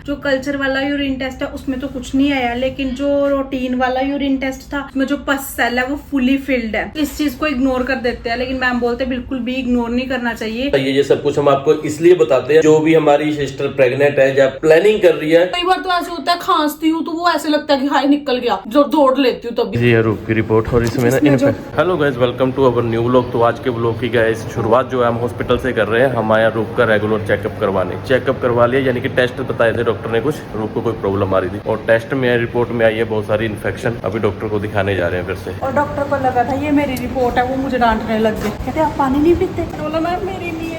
जो कल्चर वाला urine test है उसमें तो कुछ नहीं आया, लेकिन जो रूटीन वाला यूरिन टेस्ट था उसमें जो पस सेल है वो फुली फिल्ड है। इस चीज को इग्नोर कर देते हैं, लेकिन मैम बोलते हैं बिल्कुल भी इग्नोर नहीं करना चाहिए। ये सब कुछ हम आपको इसलिए बताते हैं, जो भी हमारी सिस्टर प्रेग्नेंट है या प्लानिंग कर रही है, कई बार तो ऐसे होता है खांसती हूँ तो वो ऐसे लगता है कि हाय निकल गया, जो दौड़ लेती हूँ तभी। ये रूप की रिपोर्ट और इसमें ना hello guys, welcome to our new vlog. तो आज के व्लॉग की गाइस शुरुआत जो है हम हॉस्पिटल से कर रहे हैं। हम आया रूप का रेगुलर चेकअप करवाने। चेकअप करवा लिया, यानी कि टेस्ट बताए थे डॉक्टर ने, कुछ रूप को कोई प्रॉब्लम आ रही थी और टेस्ट में रिपोर्ट में आई है बहुत सारी इन्फेक्शन। अभी डॉक्टर को दिखाने जा रहे हैं फिर से। और डॉक्टर को लगा था ये मेरी रिपोर्ट है, वो मुझे डांटने लग गए, कहते आप पानी नहीं पीते। बोला मैम मेरे लिए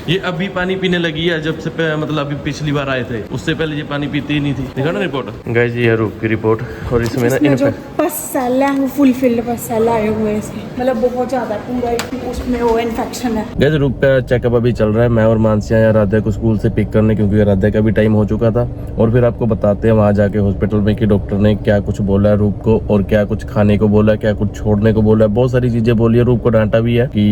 ये अभी पानी पीने लगी है, जब से मतलब अभी पिछली बार आए थे उससे पहले ये पानी पीती ही नहीं थी। देखा ना रिपोर्ट गाइस, ये रूप की रिपोर्ट और इसमें ना जो पस सेल है वो फुल फिल्ड पस सेल आए हुए हैं इसके, मतलब बहुत ज्यादा पूरा उसमें वो इन्फेक्शन है। गाइस रूप का चेकअप अभी चल रहा है। मैं और मानसिया या राधा को स्कूल से पिक करने, क्योंकि राधा का भी टाइम हो चुका था। और फिर आपको बताते हैं वहाँ जाके हॉस्पिटल में कि डॉक्टर ने क्या कुछ बोला है रूप को, और क्या कुछ खाने को बोला है, क्या कुछ छोड़ने को बोला है। बहुत सारी चीजें बोली है, रूप को डांटा भी है कि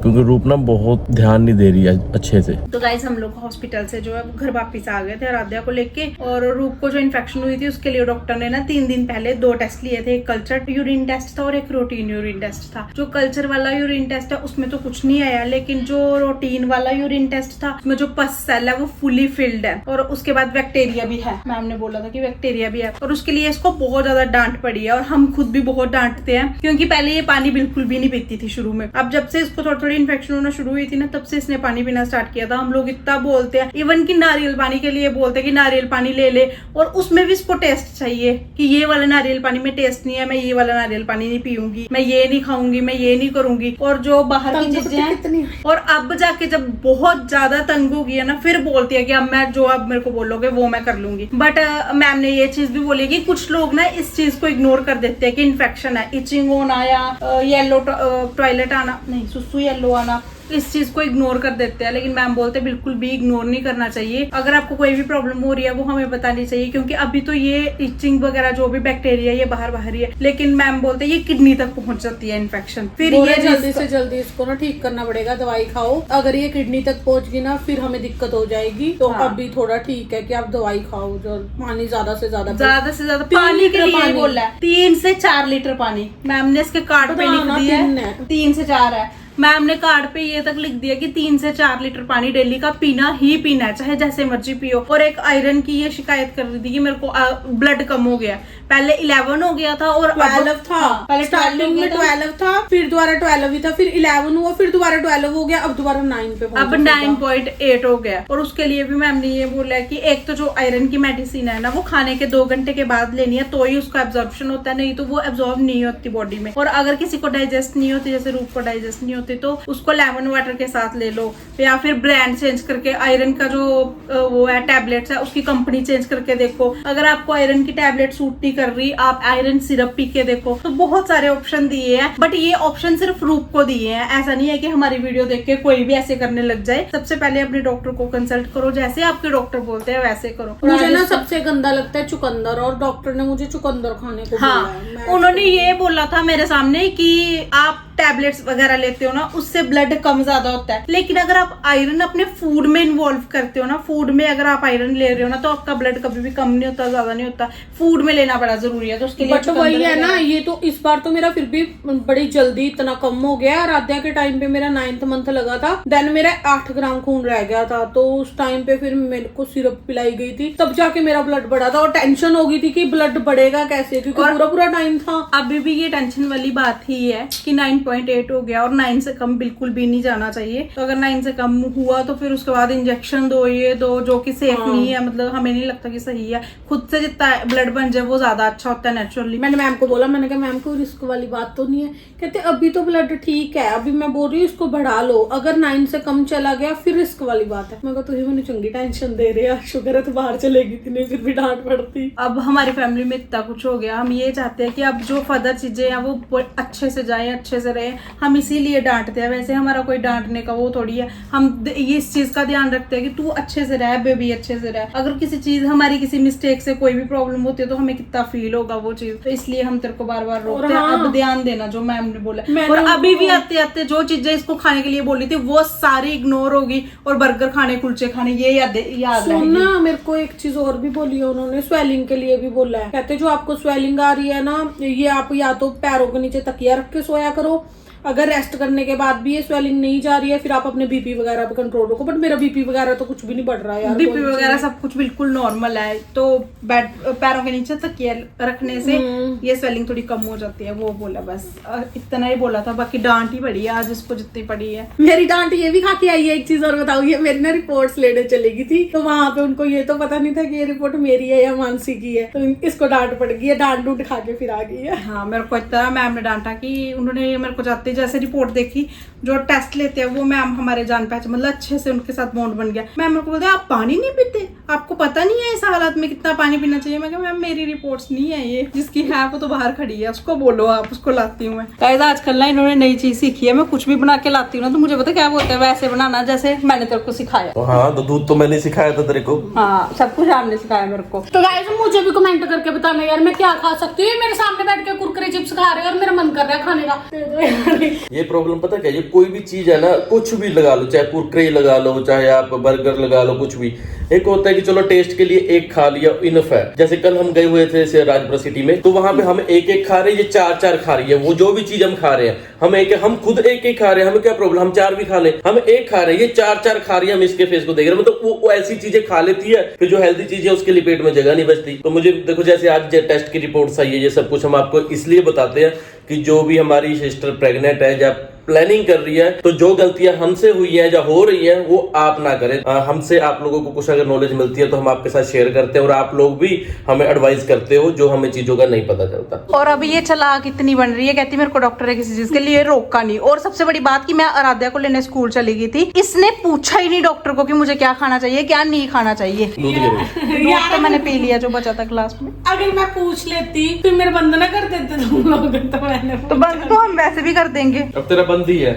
क्योंकि रूप ना बहुत ध्यान नहीं दे रही है अच्छे से। तो गाइस हम लोग हॉस्पिटल से जो है घर वापस आ गए थे आराध्या को लेके, और रूप को जो इन्फेक्शन हुई थी उसके लिए डॉक्टर ने ना 3 दिन पहले 2 टेस्ट लिए थे। एक कल्चर यूरिन टेस्ट था और एक रूटीन यूरिन टेस्ट था। जो कल्चर वाला यूरिन टेस्ट है उसमें तो कुछ नहीं आया, लेकिन जो रूटीन वाला यूरिन टेस्ट था उसमें जो पस सेल है वो फुली फिल्ड है, और उसके बाद बैक्टीरिया भी है। मैम ने बोला था कि बैक्टीरिया भी है, और उसके लिए इसको बहुत ज्यादा डांट पड़ी है। और हम खुद भी बहुत डांटते हैं, क्योंकि पहले ये पानी बिल्कुल भी नहीं पीती थी शुरू में। अब जब से इसको थोड़ी थोड़ी इन्फेक्शन होना शुरू हुई थी ना, तब से इसने पानी पीना स्टार्ट किया था। हम लोग इतना बोलते हैं, इवन कि नारियल पानी के लिए बोलते हैं कि नारियल पानी ले ले, और उसमें भी इसको टेस्ट चाहिए कि ये वाला नारियल पानी में टेस्ट नहीं है, मैं ये वाला नारियल पानी नहीं पीऊंगी, मैं ये नहीं खाऊंगी, मैं ये नहीं करूंगी। और जो बाहर की चीजें हैं, और अब जाके जब बहुत ज्यादा तंग हो गई है ना, फिर बोलती है कि अब मैं जो अब मेरे को बोलोगे वो मैं कर लूंगी। बट मैम ने ये चीज भी बोली कि कुछ लोग ना इस चीज को इग्नोर कर देते हैं कि इन्फेक्शन है, इचिंग होना या येलो टॉयलेट आना, नहीं सुसु येलो आना, इस चीज को इग्नोर कर देते हैं। लेकिन मैम बोलते हैं बिल्कुल भी इग्नोर नहीं करना चाहिए। अगर आपको कोई भी प्रॉब्लम हो रही है वो हमें बतानी चाहिए, क्योंकि अभी तो ये इचिंग वगैरह जो भी बैक्टीरिया ये बाहर ही है, लेकिन मैम बोलते हैं ये किडनी तक पहुंच जाती है इन्फेक्शन। फिर ये जल्दी से जल्दी इसको ना ठीक करना पड़ेगा, दवाई खाओ। अगर ये किडनी तक पहुंच गई ना फिर हमें दिक्कत हो जाएगी। तो अभी थोड़ा ठीक है कि आप दवाई खाओ, जो पानी ज्यादा से ज्यादा पानी के लिए बोला है 3 से 4 लीटर पानी। मैम ने इसके कार्ड पे लिख दिया है 3 से 4 है। मैम ने कार्ड पे ये तक लिख दिया कि 3 से 4 लीटर पानी डेली का पीना ही पीना है, चाहे जैसे मर्जी पियो। और एक आयरन की ये शिकायत कर रही थी कि मेरे को ब्लड कम हो गया। पहले 11 हो गया था और 12 था। पहले स्टार्टिंग में 12 था, फिर दोबारा 12 ही था, फिर 11 हुआ, फिर दोबारा 12 हो गया, अब दोबारा 9 पे अब 9.8 हो गया। और उसके लिए भी मैम ने ये बोला है कि एक तो जो आयरन की मेडिसिन है ना वो खाने के 2 घंटे के बाद लेनी है, तो ही उसका एब्जॉर्प्शन होता है, नहीं तो वो एब्जॉर्ब नहीं होती बॉडी में। और अगर किसी को डाइजेस्ट नहीं होती, जैसे रूप को डाइजेस्ट नहीं होती, तो उसको लेमन वाटर के साथ ले लो, या फिर ब्रांड चेंज करके आयरन का जो वो है टैबलेट्स है उसकी कंपनी चेंज करके देखो। अगर आपको आयरन की टैबलेट सूट नहीं कर रही, आप आयरन सिरप पी के देखो। तो बहुत सारे ऑप्शन दिए हैं, बट ये ऑप्शन सिर्फ रूप को दिए हैं। ऐसा नहीं है कि हमारी वीडियो देख के कोई भी ऐसे करने लग जाए। सबसे पहले अपने डॉक्टर को कंसल्ट करो, जैसे आपके डॉक्टर बोलते हैं वैसे करो। मुझे ना सबसे गंदा लगता है चुकंदर, और डॉक्टर ने मुझे चुकंदर खाने को बोला। उन्होंने ये बोला था मेरे सामने कि आप टैबलेट्स वगैरह लेते हो ना उससे ब्लड कम ज्यादा होता है, लेकिन अगर आप आयरन अपने फूड में इन्वॉल्व करते हो ना, फूड में अगर आप आयरन ले रहे हो ना, तो आपका ब्लड कभी भी कम नहीं होता, ज्यादा नहीं होता। फूड में लेना बड़ा जरूरी है, तो उसके लिए बट वही है ना, ये तो इस बार तो मेरा फिर भी बड़ी जल्दी इतना कम हो गया। आराध्या के टाइम पे मेरा 9th मंथ लगा था, देन मेरा 8 ग्राम खून रह गया था, तो उस टाइम पे फिर मेरे को सिरप पिलाई गई थी, तब जाके मेरा ब्लड बढ़ा था। और टेंशन हो गई थी कि ब्लड बढ़ेगा कैसे, क्योंकि पूरा टाइम था। अभी भी ये टेंशन वाली बात ही है कि 9.8 हो गया, और 9 से कम बिल्कुल भी नहीं जाना चाहिए। तो अगर 9 से कम हुआ तो फिर उसके बाद इंजेक्शन दो, ये दो, जो कि सेफ नहीं है, मतलब हमें नहीं लगता कि सही है। खुद से जितना ब्लड बन जाए वो ज्यादा अच्छा होता है नेचुरली। मैंने मैम को बोला, मैंने कहा मैम को रिस्क वाली बात तो नहीं है। कहते अभी तो ब्लड ठीक है, अभी मैं बोल रही हूँ इसको बढ़ा लो, अगर 9 से कम चला गया फिर रिस्क वाली बात है। मैं कहा तुझे मैंने चंगी टेंशन दे रहे हैं, शुक्र है तो बाहर चलेगी थी, नहीं फिर भी डांट पड़ती। अब हमारी फैमिली में इतना कुछ हो गया, हम ये चाहते हैं कि अब जो फर्दर चीजें हैं वो अच्छे से जाए, अच्छे से रहे हैं, हम इसीलिए डांटते हैं। वैसे हमारा कोई डांटने का वो थोड़ी है, हम ये इस चीज का ध्यान रखते हैं कि तू अच्छे से रह बेबी, अच्छे से रह। अगर किसी चीज हमारी किसी मिस्टेक से कोई भी प्रॉब्लम होती है तो हमें कितना फील होगा वो चीज, तो इसलिए हम तेरे को बार बार रोकते हैं। अब ध्यान देना जो मैम ने बोला। और अभी भी आते आते जो चीजें इसको खाने के लिए बोली थी वो सारी इग्नोर होगी, और बर्गर खाने, कुलचे खाने, ये याद सुनना, मेरे को एक चीज और भी बोली है उन्होंने, स्वेलिंग के लिए भी बोला है। कहते जो आपको स्वेलिंग आ रही है ना, ये आप या तो पैरों के नीचे तकिया रख के सोया करो, अगर रेस्ट करने के बाद भी ये स्वेलिंग नहीं जा रही है फिर आप अपने बीपी वगैरह पे कंट्रोल रखो। बट मेरा बीपी वगैरह तो कुछ भी नहीं बढ़ रहा है यार, बीपी वगैरह सब कुछ बिल्कुल नॉर्मल है। तो पैरों के नीचे तकिया रखने से ये स्वेलिंग थोड़ी कम हो जाती है, वो बोला। बस इतना ही बोला था, बाकी डांट ही पड़ी है आज इसको जितनी पड़ी है। मेरी डांट ये भी खा के आई है। एक चीज और बताऊँ, ये मेरी ना रिपोर्ट्स लेने चलेगी थी, तो वहां पे उनको ये तो पता नहीं था कि ये रिपोर्ट मेरी है या मानसी की है, तो इसको डांट पड़ गई है, डांट डूट खा के फिर आ गई है। हाँ, मेरे को इतना मैम ने डांटा कि उन्होंने मेरे को जाते जैसे रिपोर्ट देखी, जो टेस्ट लेते हैं वो मैम हमारे जान पहचान, मतलब अच्छे से उनके साथ बॉन्ड बन गया। मैम मेरे को बोलते आप पानी नहीं पीते, आपको पता नहीं है इस हालत में कितना पानी पीना चाहिए। मैं कहा मैम मेरी रिपोर्ट्स नहीं है ये, जिसकी है वो तो बाहर खड़ी है, उसको बोलो आप, उसको लाती हूँ मैं। गाइस आजकल ना इन्होंने नई चीज सीखी है, मैं कुछ भी बना के लाती हूँ ना तो मुझे पता क्या बोलते हैं, वैसे बनाना जैसे मैंने तेरे को सिखाया। हाँ, तो दूध तो मैंने सिखाया था तेरे को। हाँ, सब कुछ आपने सिखाया मेरे को। तो गाइस मुझे भी कमेंट करके बताना यार, मैं क्या खा सकती हूँ। मेरे सामने बैठ के कुरकुरे चिप्स खा रहे हैं और मेरा मन कर रहा है खाने का। ये प्रॉब्लम पता क्या, ये कोई भी चीज है ना, कुछ भी लगा लो, चाहे कुरकुरे लगा लो, चाहे आप बर्गर लगा लो, कुछ भी। एक होता है कि चलो टेस्ट के लिए एक खा लिया इनफ है। जैसे कल हम गए हुए थे राजपुरा सिटी में, तो वहां पे हम एक एक खा रहे हैं, ये चार चार खा रही है। वो जो भी चीज हम खा रहे हैं, हम खुद एक एक खा रहे हैं, हमें क्या प्रॉब्लम, हम चार भी खा ले, हम एक खा रहे हैं, ये चार चार खा रही है। हम इसके फेस को देख रहे हैं, मतलब वो ऐसी चीजें खा लेती है, फिर जो हेल्दी चीज है उसके लिए पेट में जगह नहीं बचती। तो मुझे देखो, जैसे आज टेस्ट की रिपोर्ट्स आई है, ये सब कुछ हम आपको इसलिए बताते हैं कि जो भी हमारी सिस्टर प्रेग्नेंट है या प्लानिंग कर रही है, तो जो गलतियां हमसे हुई है या हो रही है वो आप ना करें। हमसे आप लोगों को कुछ अगर नॉलेज मिलती है तो हम आपके साथ शेयर करते हैं, और आप लोग भी हमें एडवाइस करते हो जो हमें चीजों का नहीं पता चलता। और अब ये चालाक इतनी बन रही है, कहती मेरे को डॉक्टर है किसी चीज के लिए, रोका नहीं। और सबसे बड़ी बात कि मैं आराध्या को लेने स्कूल चली गई थी, इसने पूछा ही नहीं डॉक्टर को कि मुझे क्या खाना चाहिए क्या नहीं खाना चाहिए। दूध तो मैंने पी लिया जो बचा था क्लास में। अगर मैं पूछ लेती फिर मेरे बंद ना कर देते तुम लोग, तो मैंने तो बंद तो हम वैसे भी कर देंगे। अब तेरा बंद ही है,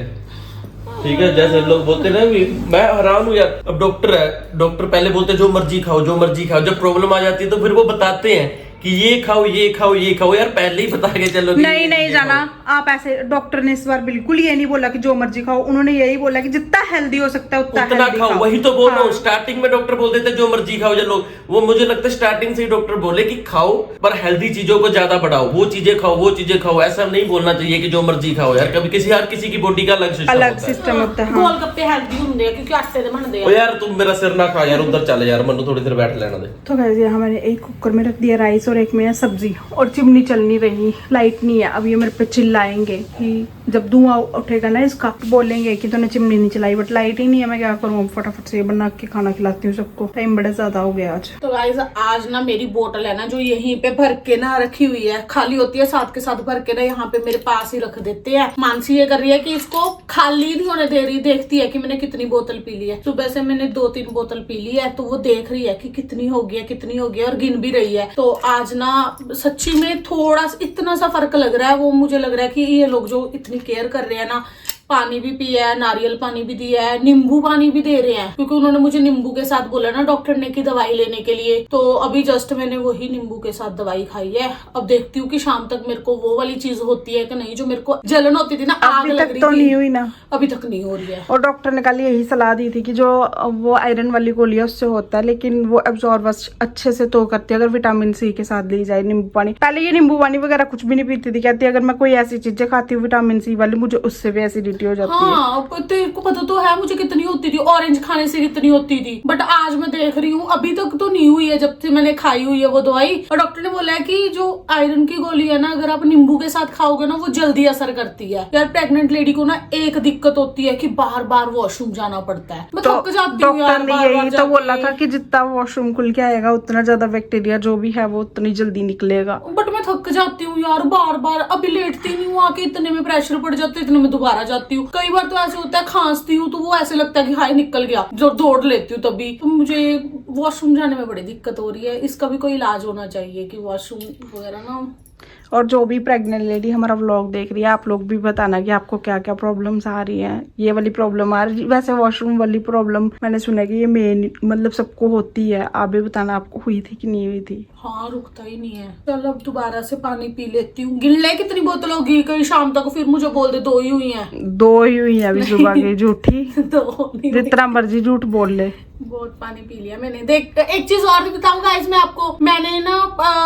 ठीक है। जैसे लोग बोलते ना, मैं हैरान हूँ यार। अब डॉक्टर है, डॉक्टर पहले बोलते जो मर्जी खाओ, जो मर्जी खाओ, जब प्रॉब्लम आ जाती है तो फिर वो बताते हैं कि ये खाओ ये खाओ ये खाओ। यार पहले ही बता के चलो। नहीं जाना आप ऐसे। डॉक्टर ने इस बार बिल्कुल ये नहीं बोला कि जो मर्जी खाओ, उन्होंने यही बोला कि जितना हेल्दी हो सकता है उतना खाओ। वही तो बोल रहा हूँ, स्टार्टिंग में डॉक्टर बोल देते जो मर्जी खाओ। या लोग वो, मुझे लगता है स्टार्टिंग से ही डॉक्टर बोले कि खाओ पर हेल्दी चीजों को ज्यादा बढ़ाओ, वो चीजें खाओ वो चीजें खाओ। ऐसा नहीं बोलना चाहिए कि जो मर्जी खाओ यार। कभी हर किसी की बॉडी का अलग सिस्टम होता है। गोलगप्पे हेल्दी होंगे क्योंकि आटे दे बनते हैं। यार तुम मेरा सिर ना खा यार, उधर चले यार, मनु थोड़ी देर बैठ लेना दे। तो गाइस यहाँ मैंने एक कुकर में रख दिया राइस और एक में सब्जी, और चिमनी चल नहीं रही, लाइट नहीं है। अब ये मेरे पे चिल्लाएंगे कि जब धुआं उठेगा ना इसका, बोलेंगे कि तूने चिमनी नहीं चलाई, बट लाइट ही नहीं है। मैं क्या करूँ, फटाफट से बना के खाना खिलाती हूँ सबको, टाइम बड़ा ज्यादा हो गया आज। तो गाइस आज ना मेरी बोतल है ना जो यहीं पे भर के ना रखी हुई है, खाली होती है साथ के साथ भर के ना यहाँ पे मेरे पास ही रख देते हैं। मानसी ये कर रही है कि इसको खाली नहीं होने दे रही, देखती है कि मैंने कितनी बोतल पी ली है। सुबह से मैंने 2-3 बोतल पी ली है, तो वो देख रही है कि कितनी हो गई और गिन भी रही है। तो आज ना सच्ची में थोड़ा इतना सा फर्क लग रहा है। वो मुझे लग रहा है कि ये लोग जो इतनी केयर कर रहे हैं ना, पानी भी पिया है, नारियल पानी भी दिया है, नींबू पानी भी दे रहे हैं, क्योंकि उन्होंने मुझे नींबू के साथ बोला ना डॉक्टर ने की दवाई लेने के लिए। तो अभी जस्ट मैंने वही नींबू के साथ दवाई खाई है। अब देखती हूँ कि शाम तक मेरे को वो वाली चीज होती है कि नहीं, जो मेरे को जलन होती थी ना, आग लग रही थी, नहीं हुई ना, अभी तक नहीं हो रही है। और डॉक्टर ने कल यही सलाह दी थी कि जो वो आयरन वाली गोली है उससे होता है, लेकिन वो एब्जॉर्ब अच्छे से तो करती है अगर विटामिन सी के साथ ली जाए नींबू पानी। पहले ये नींबू पानी वगैरह कुछ भी नहीं पीती थी, कहती अगर मैं कोई ऐसी चीजें खाती हूँ विटामिन सी वाली, मुझे उससे भी एसिडिटी हो जाती है। तेरे को पता तो है मुझे कितनी होती थी, ऑरेंज खाने से कितनी होती थी, बट आज मैं देख रही हूँ अभी तक तो नहीं हुई है जब से मैंने खाई हुई है वो दवाई। और डॉक्टर ने बोला है कि जो आयरन की गोली है ना, अगर आप नींबू के साथ खाओगे ना वो जल्दी असर करती है। यार प्रेग्नेंट लेडी को ना एक दिक्कत होती है कि बार बार वॉशरूम जाना पड़ता है, मैं थक जाती हूँ यार। डॉक्टर ने यही तो बोला था कि जितना वॉशरूम खुल के आएगा उतना ज्यादा बैक्टीरिया जो भी है वो उतनी जल्दी निकलेगा, बट मैं थक जाती हूँ यार बार बार। अभी लेटती नहीं हूँ आके, इतने में प्रेशर पड़ जाता है, इतने में दोबारा जाती हूँ। कई बार तो ऐसे होता है खांसती हूँ तो वो ऐसे लगता है कि हाय निकल गया, जो दौड़ लेती हूँ तभी। तो मुझे वॉशरूम जाने में बड़ी दिक्कत हो रही है, इसका भी कोई इलाज होना चाहिए कि वॉशरूम वगैरह ना। और जो भी प्रेग्नेंट लेडी हमारा व्लॉग देख रही है, आप लोग भी बताना कि आपको क्या क्या प्रॉब्लम्स आ रही हैं। ये वाली प्रॉब्लम आ रही, वैसे वॉशरूम वाली प्रॉब्लम मैंने सुना कि ये मेन मतलब सबको होती है। आप भी बताना आपको हुई थी कि नहीं हुई थी। हाँ, रुकता ही नहीं है। चल अब दोबारा से पानी पी लेती हूँ। गिन ले कितनी बोतल होगी, कहीं शाम तक फिर मुझे बोल दे 2 ही हुई हैं। 2 ही हुई है अभी सुबह की, झूठी 2 नहीं, जितना मर्जी झूठ बोल ले। बहुत पानी पी लिया मैंने। देख एक चीज और भी बताऊं गाइस मैं आपको, मैंने ना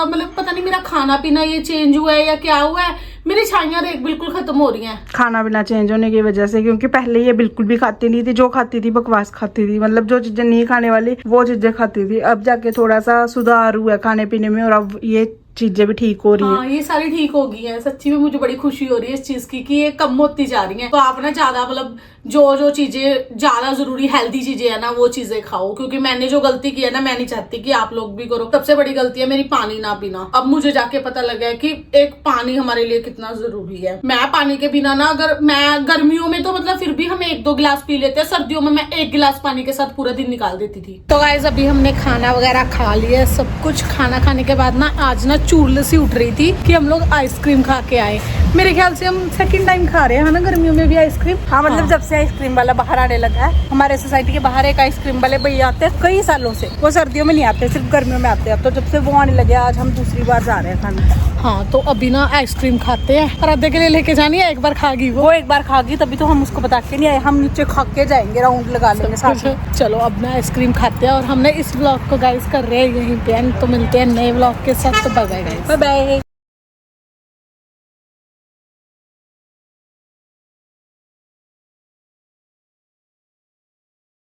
मतलब पता नहीं मेरा खाना पीना ये चेंज हुआ है या क्या हुआ है, मेरी छाइयां देख बिल्कुल खत्म हो रही हैं। खाना पीना चेंज होने की वजह से, क्योंकि पहले ये बिल्कुल भी खाती नहीं थी, जो खाती थी बकवास खाती थी, मतलब जो चीजें नहीं खाने वाली वो चीजें खाती थी। अब जाके थोड़ा सा सुधार हुआ है खाने पीने में और अब ये चीजें भी ठीक हो रही है। हाँ, ये सारी ठीक हो गई है। सच्ची में मुझे बड़ी खुशी हो रही है इस चीज की कि ये कम होती जा रही हैं। तो आप ना ज्यादा मतलब जो चीजें ज्यादा जरूरी हेल्दी चीजें है ना वो चीजें खाओ, क्योंकि मैंने जो गलती की है ना मैं नहीं चाहती कि आप लोग भी करो। सबसे बड़ी गलती है मेरी पानी ना पीना। अब मुझे जाके पता लगा है कि एक पानी हमारे लिए कितना जरूरी है। मैं पानी के बिना ना, अगर मैं गर्मियों में तो मतलब फिर भी हम 1-2 गिलास पी लेते हैं, सर्दियों में मैं 1 गिलास पानी के साथ पूरा दिन निकाल देती थी। तो गाइस अभी हमने खाना वगैरह खा लिया सब कुछ। खाना खाने के बाद ना आज ना चूल सी उठ रही थी कि हम लोग आइसक्रीम खा के आए। मेरे ख्याल से हम सेकंड टाइम खा रहे हैं ना गर्मियों में भी आइसक्रीम। हाँ मतलब जब से आइसक्रीम वाला बाहर आने लगा है, हमारे सोसाइटी के बाहर एक आइसक्रीम वाले भैया आते हैं कई सालों से। वो सर्दियों में नहीं आते, सिर्फ गर्मियों में आते हैं। तो जब से वो आने लगे आज हम दूसरी बार जा रहे हैं खाने। हाँ तो अभी ना आइसक्रीम खाते हैं। राधे के लिए लेके जानी है, एक बार खागी वो एक बार खागी तभी तो हम उसको बता के नहीं आए। हम नीचे खा के जाएंगे, राउंड लगा लेंगे साथ में। चलो अब ना आइसक्रीम खाते हैं और हमने इस ब्लॉग को गाइस कर रहे हैं यहीं पे एंड। तो मिलते हैं नए ब्लॉग के साथ। तो bye bye guys, bye bye.